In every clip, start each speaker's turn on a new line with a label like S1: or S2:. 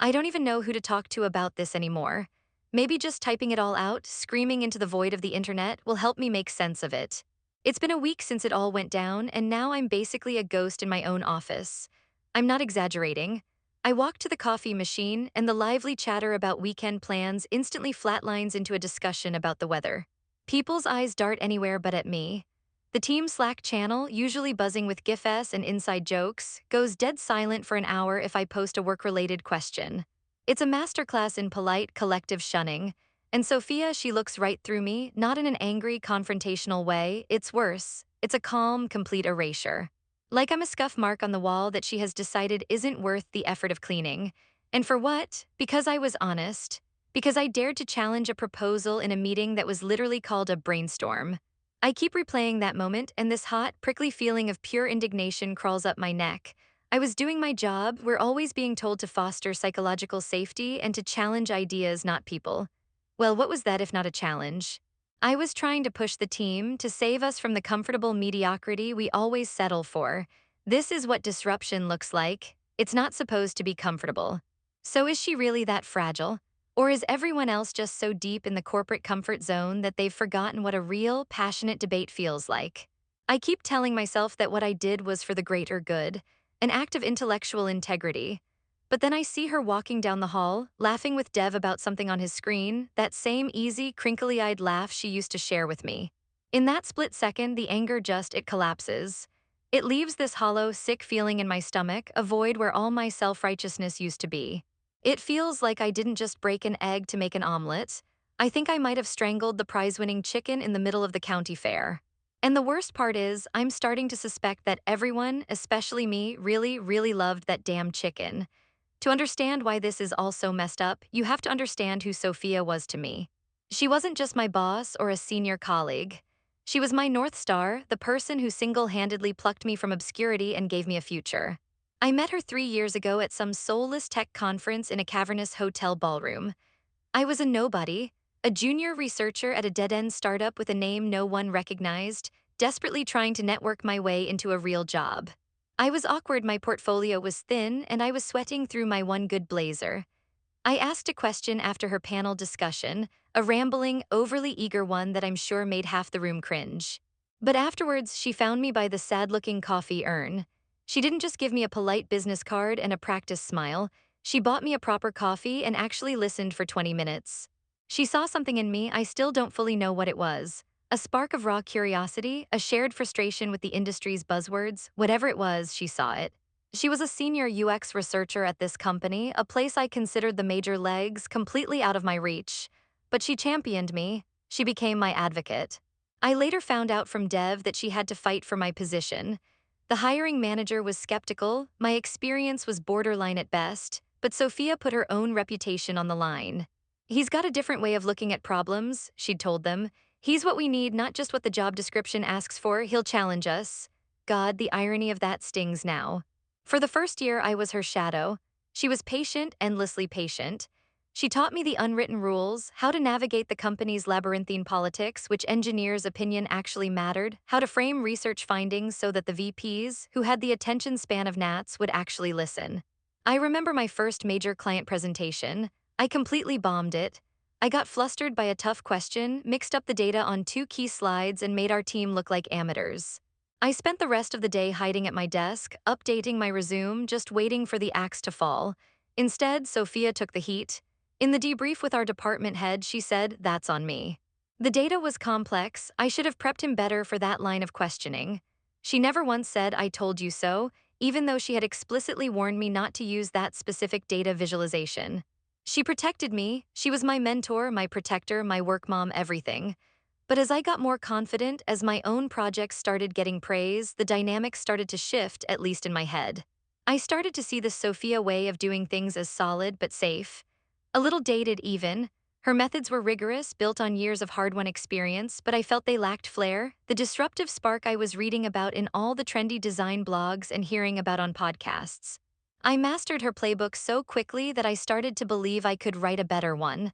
S1: I don't even know who to talk to about this anymore. Maybe just typing it all out, screaming into the void of the internet, will help me make sense of it. It's been a week since it all went down, and now I'm basically a ghost in my own office. I'm not exaggerating. I walk to the coffee machine, and the lively chatter about weekend plans instantly flatlines into a discussion about the weather. People's eyes dart anywhere but at me. The team Slack channel, usually buzzing with gifs and inside jokes, goes dead silent for an hour if I post a work-related question. It's a masterclass in polite, collective shunning. And Sophia, she looks right through me, not in an angry, confrontational way. It's worse. It's a calm, complete erasure. Like I'm a scuff mark on the wall that she has decided isn't worth the effort of cleaning. And for what? Because I was honest. Because I dared to challenge a proposal in a meeting that was literally called a brainstorm. I keep replaying that moment, and this hot, prickly feeling of pure indignation crawls up my neck. I was doing my job. We're always being told to foster psychological safety and to challenge ideas, not people. Well, what was that if not a challenge? I was trying to push the team to save us from the comfortable mediocrity we always settle for. This is what disruption looks like. It's not supposed to be comfortable. So is she really that fragile? Or is everyone else just so deep in the corporate comfort zone that they've forgotten what a real, passionate debate feels like? I keep telling myself that what I did was for the greater good, an act of intellectual integrity. But then I see her walking down the hall, laughing with Dev about something on his screen, that same easy, crinkly-eyed laugh she used to share with me. In that split second, the anger it collapses. It leaves this hollow, sick feeling in my stomach, a void where all my self-righteousness used to be. It feels like I didn't just break an egg to make an omelet. I think I might have strangled the prize-winning chicken in the middle of the county fair. And the worst part is, I'm starting to suspect that everyone, especially me, really, really loved that damn chicken. To understand why this is all so messed up, you have to understand who Sophia was to me. She wasn't just my boss or a senior colleague. She was my North Star, the person who single-handedly plucked me from obscurity and gave me a future. I met her 3 years ago at some soulless tech conference in a cavernous hotel ballroom. I was a nobody, a junior researcher at a dead-end startup with a name no one recognized, desperately trying to network my way into a real job. I was awkward, my portfolio was thin, and I was sweating through my one good blazer. I asked a question after her panel discussion, a rambling, overly eager one that I'm sure made half the room cringe. But afterwards, she found me by the sad-looking coffee urn. She didn't just give me a polite business card and a practice smile, she bought me a proper coffee and actually listened for 20 minutes. She saw something in me, I still don't fully know what it was. A spark of raw curiosity, a shared frustration with the industry's buzzwords, whatever it was, she saw it. She was a senior UX researcher at this company, a place I considered the major legs completely out of my reach. But she championed me. She became my advocate. I later found out from Dev that she had to fight for my position. The hiring manager was skeptical, my experience was borderline at best, but Sophia put her own reputation on the line. He's got a different way of looking at problems, she'd told them. He's what we need, not just what the job description asks for. He'll challenge us. God, the irony of that stings now. For the first year, I was her shadow. She was patient, endlessly patient. She taught me the unwritten rules, how to navigate the company's labyrinthine politics, which engineers' opinion actually mattered, how to frame research findings so that the VPs, who had the attention span of gnats, would actually listen. I remember my first major client presentation. I completely bombed it. I got flustered by a tough question, mixed up the data on 2 key slides, and made our team look like amateurs. I spent the rest of the day hiding at my desk, updating my resume, just waiting for the axe to fall. Instead, Sophia took the heat. In the debrief with our department head, she said, "That's on me." The data was complex. I should have prepped him better for that line of questioning. She never once said, "I told you so," even though she had explicitly warned me not to use that specific data visualization. She protected me. She was my mentor, my protector, my work mom, everything. But as I got more confident, as my own projects started getting praise, the dynamics started to shift, at least in my head. I started to see the Sophia way of doing things as solid but safe. A little dated even. Her methods were rigorous, built on years of hard-won experience, but I felt they lacked flair, the disruptive spark I was reading about in all the trendy design blogs and hearing about on podcasts. I mastered her playbook so quickly that I started to believe I could write a better one.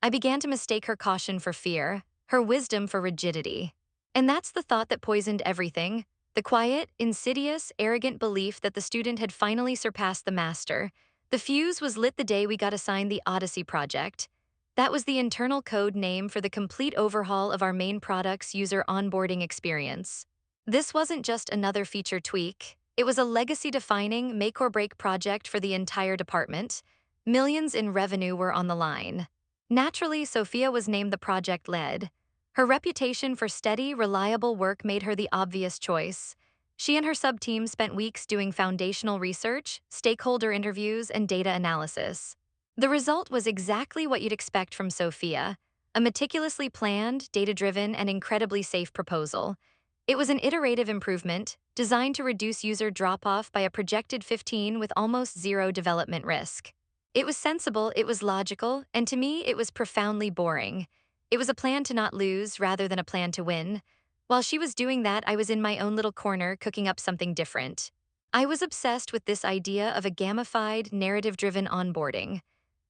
S1: I began to mistake her caution for fear, her wisdom for rigidity. And that's the thought that poisoned everything, the quiet, insidious, arrogant belief that the student had finally surpassed the master, The fuse was lit the day we got assigned the Odyssey project. That was the internal code name for the complete overhaul of our main product's user onboarding experience. This wasn't just another feature tweak, it was a legacy-defining make-or-break project for the entire department. Millions in revenue were on the line. Naturally, Sophia was named the project lead. Her reputation for steady, reliable work made her the obvious choice. She and her sub-team spent weeks doing foundational research, stakeholder interviews, and data analysis. The result was exactly what you'd expect from Sophia, a meticulously planned, data-driven, and incredibly safe proposal. It was an iterative improvement, designed to reduce user drop-off by a projected 15 with almost zero development risk. It was sensible, it was logical, and to me, it was profoundly boring. It was a plan to not lose rather than a plan to win. While she was doing that, I was in my own little corner cooking up something different. I was obsessed with this idea of a gamified, narrative-driven onboarding.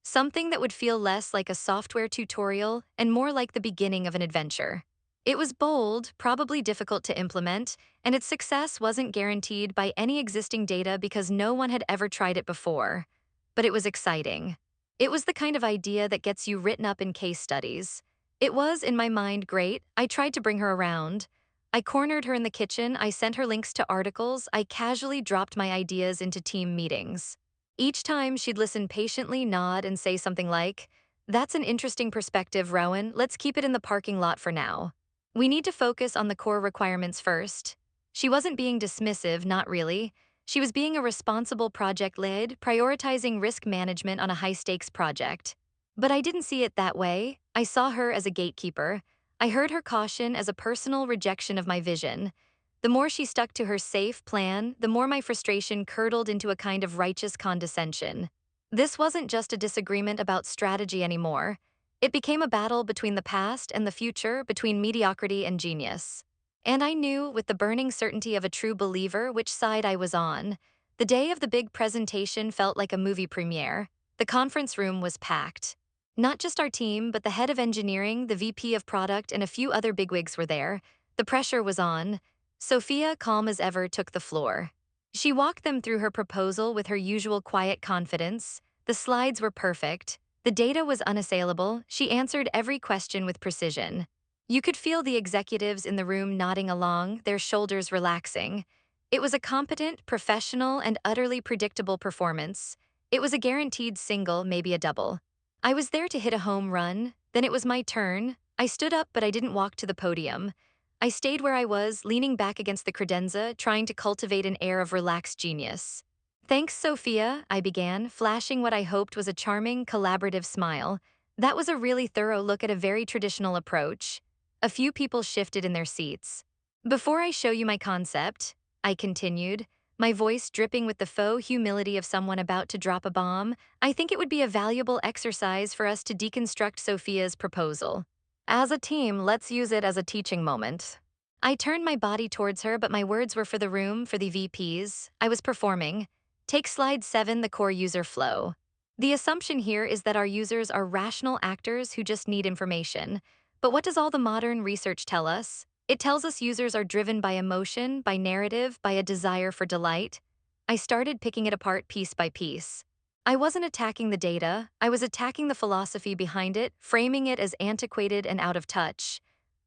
S1: Something that would feel less like a software tutorial and more like the beginning of an adventure. It was bold, probably difficult to implement, and its success wasn't guaranteed by any existing data because no one had ever tried it before. But it was exciting. It was the kind of idea that gets you written up in case studies. It was, in my mind, great. I tried to bring her around. I cornered her in the kitchen, I sent her links to articles, I casually dropped my ideas into team meetings. Each time she'd listen patiently, nod, and say something like, "That's an interesting perspective, Rowan. Let's keep it in the parking lot for now. We need to focus on the core requirements first." She wasn't being dismissive, not really. She was being a responsible project lead, prioritizing risk management on a high-stakes project. But I didn't see it that way. I saw her as a gatekeeper. I heard her caution as a personal rejection of my vision. The more she stuck to her safe plan, the more my frustration curdled into a kind of righteous condescension. This wasn't just a disagreement about strategy anymore. It became a battle between the past and the future, between mediocrity and genius. And I knew, with the burning certainty of a true believer, which side I was on. The day of the big presentation felt like a movie premiere. The conference room was packed. Not just our team, but the head of engineering, the VP of product, and a few other bigwigs were there. The pressure was on. Sophia, calm as ever, took the floor. She walked them through her proposal with her usual quiet confidence. The slides were perfect. The data was unassailable. She answered every question with precision. You could feel the executives in the room nodding along, their shoulders relaxing. It was a competent, professional, and utterly predictable performance. It was a guaranteed single, maybe a double. I was there to hit a home run. Then it was my turn. I stood up, but I didn't walk to the podium. I stayed where I was, leaning back against the credenza, trying to cultivate an air of relaxed genius. "Thanks, Sophia," I began, flashing what I hoped was a charming, collaborative smile. That was a really thorough look at a very traditional approach. A few people shifted in their seats. "Before I show you my concept," I continued, my voice dripping with the faux humility of someone about to drop a bomb, "I think it would be a valuable exercise for us to deconstruct Sophia's proposal. As a team, let's use it as a teaching moment." I turned my body towards her, but my words were for the room, for the VPs. I was performing. Take slide 7, the core user flow. The assumption here is that our users are rational actors who just need information. But what does all the modern research tell us? It tells us users are driven by emotion, by narrative, by a desire for delight. I started picking it apart piece by piece. I wasn't attacking the data, I was attacking the philosophy behind it, framing it as antiquated and out of touch.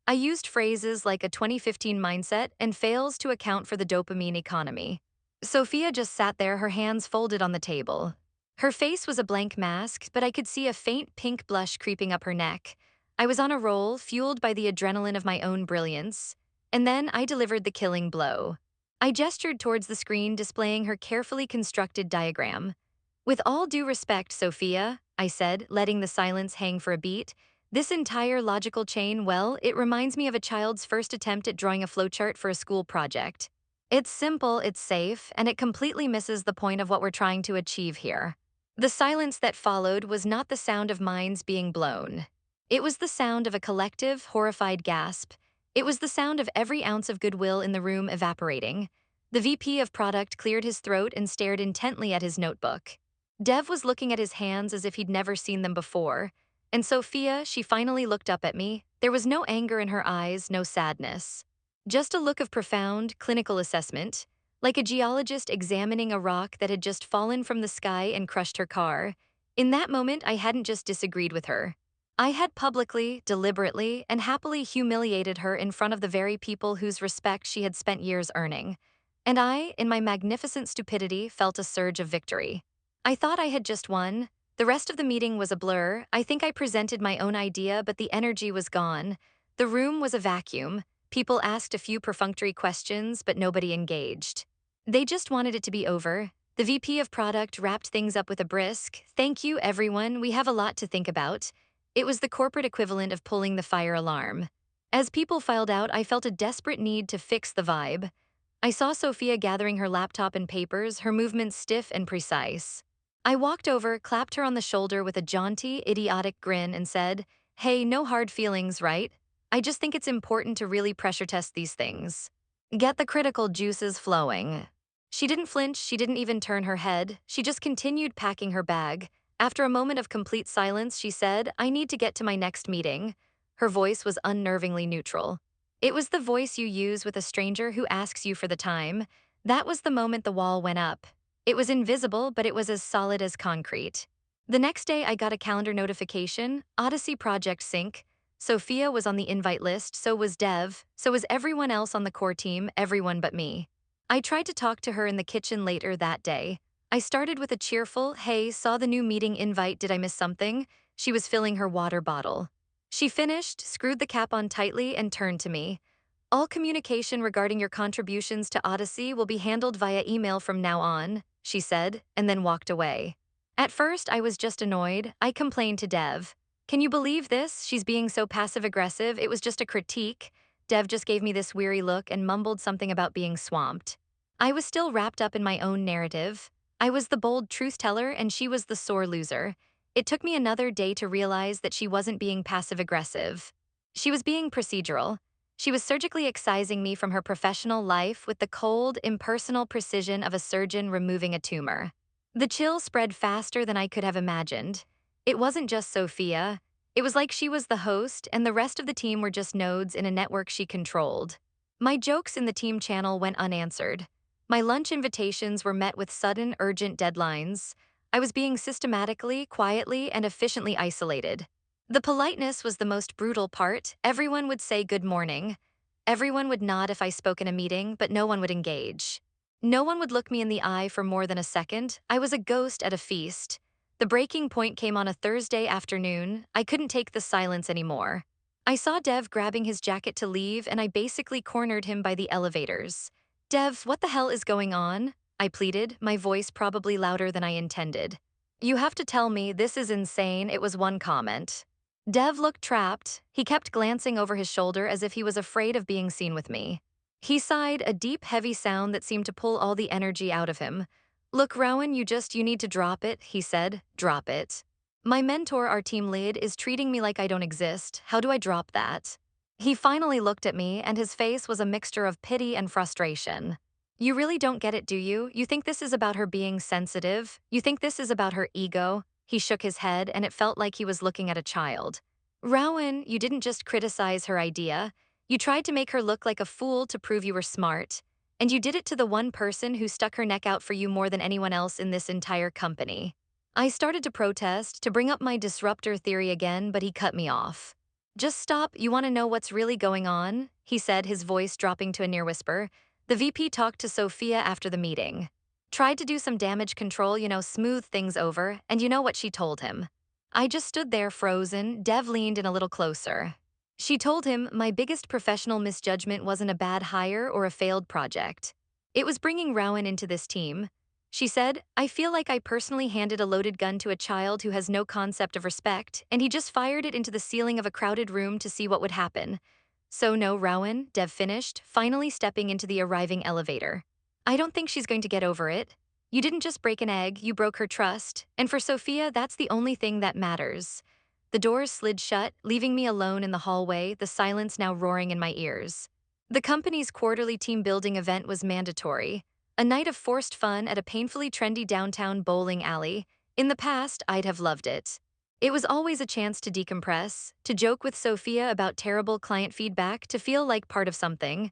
S1: I used phrases like a 2015 mindset and fails to account for the dopamine economy. Sophia just sat there, her hands folded on the table. Her face was a blank mask, but I could see a faint pink blush creeping up her neck. I was on a roll, fueled by the adrenaline of my own brilliance. And then I delivered the killing blow. I gestured towards the screen displaying her carefully constructed diagram. "With all due respect, Sophia," I said, letting the silence hang for a beat, "this entire logical chain, well, it reminds me of a child's first attempt at drawing a flowchart for a school project. It's simple, it's safe, and it completely misses the point of what we're trying to achieve here." The silence that followed was not the sound of minds being blown. It was the sound of a collective, horrified gasp. It was the sound of every ounce of goodwill in the room evaporating. The VP of product cleared his throat and stared intently at his notebook. Dev was looking at his hands as if he'd never seen them before. And Sophia, she finally looked up at me. There was no anger in her eyes, no sadness. Just a look of profound, clinical assessment. like a geologist examining a rock that had just fallen from the sky and crushed her car. In that moment, I hadn't just disagreed with her. I had publicly, deliberately, and happily humiliated her in front of the very people whose respect she had spent years earning. And I, in my magnificent stupidity, felt a surge of victory. I thought I had just won. The rest of the meeting was a blur. I think I presented my own idea, but the energy was gone. The room was a vacuum. People asked a few perfunctory questions, but nobody engaged. They just wanted it to be over. The VP of product wrapped things up with a brisk, "Thank you, everyone, we have a lot to think about." It was the corporate equivalent of pulling the fire alarm. As people filed out, I felt a desperate need to fix the vibe. I saw Sophia gathering her laptop and papers, her movements stiff and precise. I walked over, clapped her on the shoulder with a jaunty, idiotic grin, and said, "Hey, no hard feelings, right? I just think it's important to really pressure test these things. Get the critical juices flowing." She didn't flinch, she didn't even turn her head, she just continued packing her bag. After a moment of complete silence, she said, "I need to get to my next meeting." Her voice was unnervingly neutral. It was the voice you use with a stranger who asks you for the time. That was the moment the wall went up. It was invisible, but it was as solid as concrete. The next day, I got a calendar notification, Odyssey Project Sync. Sophia was on the invite list, so was Dev, so was everyone else on the core team, everyone but me. I tried to talk to her in the kitchen later that day. I started with a cheerful, "Hey, saw the new meeting invite, did I miss something?" She was filling her water bottle. She finished, screwed the cap on tightly, and turned to me. "All communication regarding your contributions to Odyssey will be handled via email from now on," she said, and then walked away. At first, I was just annoyed. I complained to Dev. "Can you believe this? She's being so passive-aggressive. It was just a critique." Dev just gave me this weary look and mumbled something about being swamped. I was still wrapped up in my own narrative. I was the bold truth-teller and she was the sore loser. It took me another day to realize that she wasn't being passive-aggressive. She was being procedural. She was surgically excising me from her professional life with the cold, impersonal precision of a surgeon removing a tumor. The chill spread faster than I could have imagined. It wasn't just Sophia. It was like she was the host and the rest of the team were just nodes in a network she controlled. My jokes in the team channel went unanswered. My lunch invitations were met with sudden, urgent deadlines. I was being systematically, quietly, and efficiently isolated. The politeness was the most brutal part. Everyone would say good morning. Everyone would nod if I spoke in a meeting, but no one would engage. No one would look me in the eye for more than a second. I was a ghost at a feast. The breaking point came on a Thursday afternoon. I couldn't take the silence anymore. I saw Dev grabbing his jacket to leave, and I basically cornered him by the elevators. "Dev, what the hell is going on?" I pleaded, my voice probably louder than I intended. "You have to tell me, this is insane," it was one comment. Dev looked trapped. He kept glancing over his shoulder as if he was afraid of being seen with me. He sighed, a deep, heavy sound that seemed to pull all the energy out of him. "Look, Rowan, you need to drop it," he said. "Drop it. My mentor, our team lead, is treating me like I don't exist. How do I drop that?" He finally looked at me, and his face was a mixture of pity and frustration. "You really don't get it, do you? You think this is about her being sensitive? You think this is about her ego?" He shook his head, and it felt like he was looking at a child. "Rowan, you didn't just criticize her idea. You tried to make her look like a fool to prove you were smart. And you did it to the one person who stuck her neck out for you more than anyone else in this entire company." I started to protest, to bring up my disruptor theory again, but he cut me off. "Just stop, you want to know what's really going on?" he said, his voice dropping to a near whisper. "The VP talked to Sophia after the meeting. Tried to do some damage control, smooth things over, and you know what she told him." I just stood there frozen. Dev leaned in a little closer. She told him my biggest professional misjudgment wasn't a bad hire or a failed project. It was bringing Rowan into this team. She said, "I feel like I personally handed a loaded gun to a child who has no concept of respect, and he just fired it into the ceiling of a crowded room to see what would happen." "So no, Rowan," Dev finished, finally stepping into the arriving elevator. "I don't think she's going to get over it. You didn't just break an egg, you broke her trust, and for Sophia, that's the only thing that matters." The doors slid shut, leaving me alone in the hallway, the silence now roaring in my ears. The company's quarterly team building event was mandatory. A night of forced fun at a painfully trendy downtown bowling alley. In the past, I'd have loved it. It was always a chance to decompress, to joke with Sophia about terrible client feedback, to feel like part of something.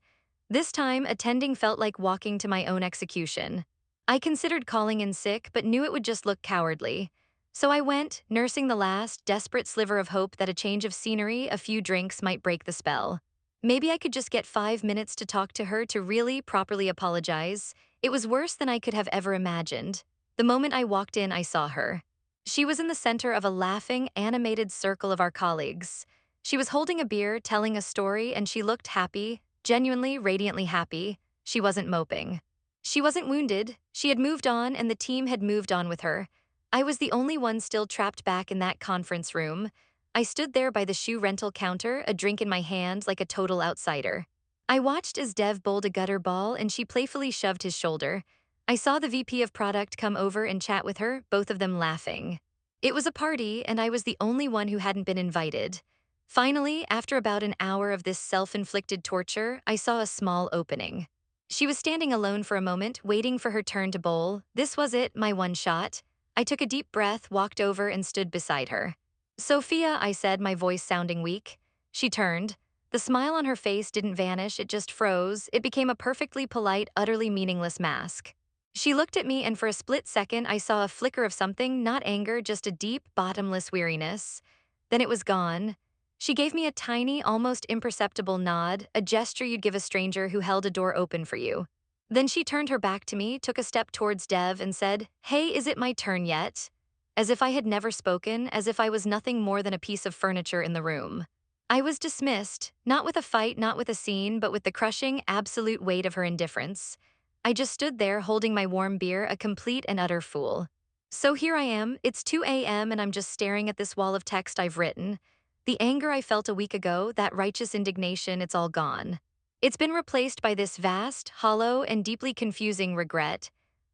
S1: This time, attending felt like walking to my own execution. I considered calling in sick, but knew it would just look cowardly. So I went, nursing the last, desperate sliver of hope that a change of scenery, a few drinks might break the spell. Maybe I could just get 5 minutes to talk to her to really, properly apologize. It was worse than I could have ever imagined. The moment I walked in, I saw her. She was in the center of a laughing, animated circle of our colleagues. She was holding a beer, telling a story, and she looked happy, genuinely, radiantly happy. She wasn't moping. She wasn't wounded. She had moved on, and the team had moved on with her. I was the only one still trapped back in that conference room. I stood there by the shoe rental counter, a drink in my hand, like a total outsider. I watched as Dev bowled a gutter ball, and she playfully shoved his shoulder. I saw the VP of product come over and chat with her, both of them laughing. It was a party, and I was the only one who hadn't been invited. Finally, after about an hour of this self-inflicted torture, I saw a small opening. She was standing alone for a moment, waiting for her turn to bowl. This was it, my one shot. I took a deep breath, walked over, and stood beside her. "Sophia," I said, my voice sounding weak. She turned. The smile on her face didn't vanish, it just froze. It became a perfectly polite, utterly meaningless mask. She looked at me, and for a split second, I saw a flicker of something, not anger, just a deep, bottomless weariness. Then it was gone. She gave me a tiny, almost imperceptible nod, a gesture you'd give a stranger who held a door open for you. Then she turned her back to me, took a step towards Dev, and said, "Hey, is it my turn yet?" As if I had never spoken, as if I was nothing more than a piece of furniture in the room. I was dismissed, not with a fight, not with a scene, but with the crushing, absolute weight of her indifference. I just stood there holding my warm beer, a complete and utter fool. So here I am, it's 2 a.m., and I'm just staring at this wall of text I've written. The anger I felt a week ago, that righteous indignation, it's all gone. It's been replaced by this vast, hollow, and deeply confusing regret.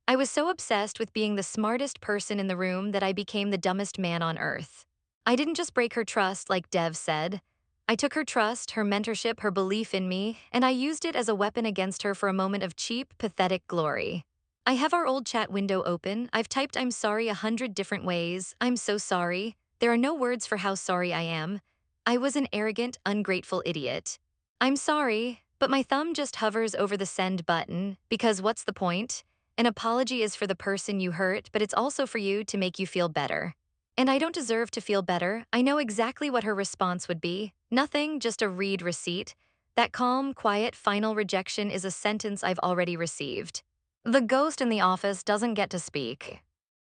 S1: I was so obsessed with being the smartest person in the room that I became the dumbest man on earth. I didn't just break her trust, like Dev said. I took her trust, her mentorship, her belief in me, and I used it as a weapon against her for a moment of cheap, pathetic glory. I have our old chat window open. I've typed "I'm sorry" 100 different ways. I'm so sorry. There are no words for how sorry I am. I was an arrogant, ungrateful idiot. I'm sorry, but my thumb just hovers over the send button, because what's the point? An apology is for the person you hurt, but it's also for you to make you feel better. And I don't deserve to feel better. I know exactly what her response would be. Nothing, just a read receipt. That calm, quiet, final rejection is a sentence I've already received. The ghost in the office doesn't get to speak.